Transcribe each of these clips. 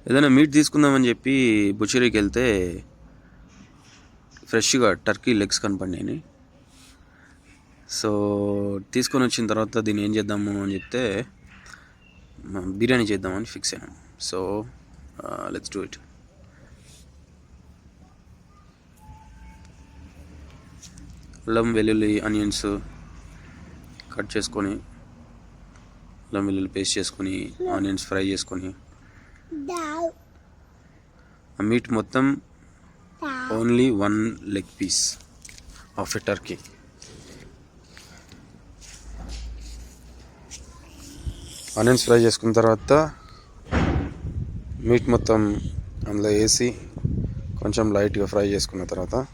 ఏదైనా మీట్ తీసుకుందామని చెప్పి బుచరీకి వెళ్తే ఫ్రెష్గా టర్కీ లెగ్స్ కనపడినాయి. సో తీసుకొని వచ్చిన తర్వాత దీన్ని ఏం చేద్దాము అని చెప్తే బిర్యానీ చేద్దామని ఫిక్స్ అయినాం. So let's do it. అల్లం వెల్లుల్లి ఆనియన్స్ కట్ చేసుకొని, అల్లం వెల్లుల్లి పేస్ట్ చేసుకొని, ఆనియన్స్ ఫ్రై చేసుకొని, ఆ మీట్ మొత్తం only 1 leg piece of a turkey. Onions fry చేసుకున్న తర్వాత మీట్ మొత్తం అందులో వేసి కొంచెం లైట్గా ఫ్రై చేసుకున్న తర్వాత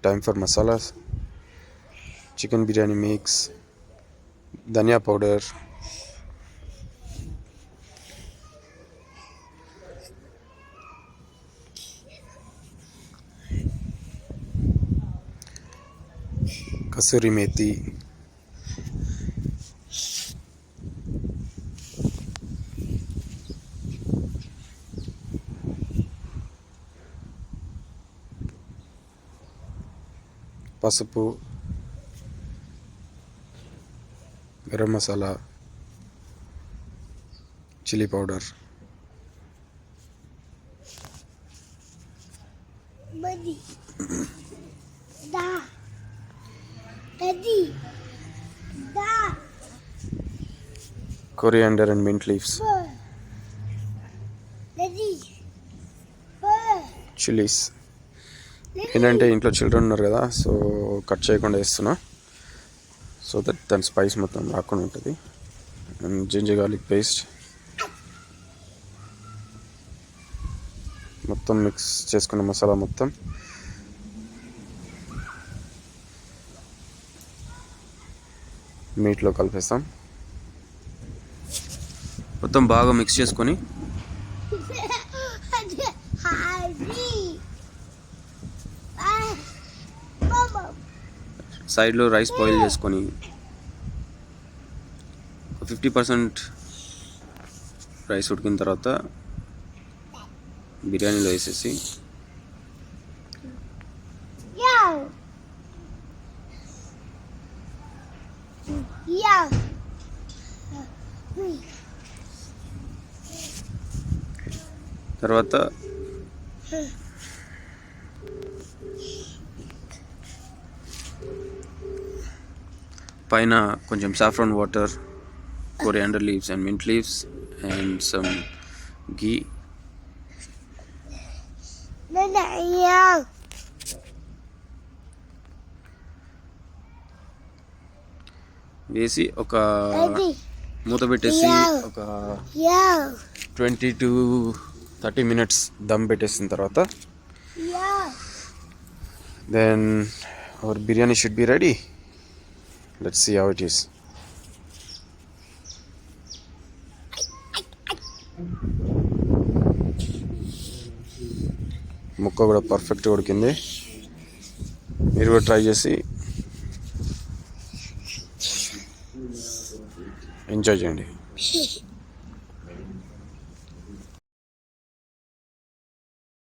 time for masalas, chicken biryani mix, dhania powder, kasuri methi, పసుపు, garam masala, chilli powder, coriander and mint leaves, chilies. ఏంటంటే ఇంట్లో చిల్డ్రన్ ఉన్నారు కదా, సో కట్ చేయకుండా వేస్తున్నా, సో దట్ దాని స్పైస్ మొత్తం రాకుండా ఉంటుంది. అండ్ జింజర్ గార్లిక్ పేస్ట్ మొత్తం మిక్స్ చేసుకున్న మసాలా మొత్తం మీట్లో కలిపేస్తాం. మొత్తం బాగా మిక్స్ చేసుకొని సైడ్లో రైస్ బాయిల్ చేసుకొని 50% రైస్ ఉడికిన తర్వాత బిర్యానీలో వేసేసి తర్వాత పైన కొంచెం saffron water, coriander leaves and mint leaves and some ghee. వేసి ఒక మూత పెట్టేసి ఒక 20 to 30 minutes దమ్ పెట్టేసిన తర్వాత then our biryani should be ready. Let's see how it is. ముక్క కూడా పర్ఫెక్ట్గా ఉడికింది. మీరు కూడా ట్రై చేసి ఎంజాయ్ చేయండి.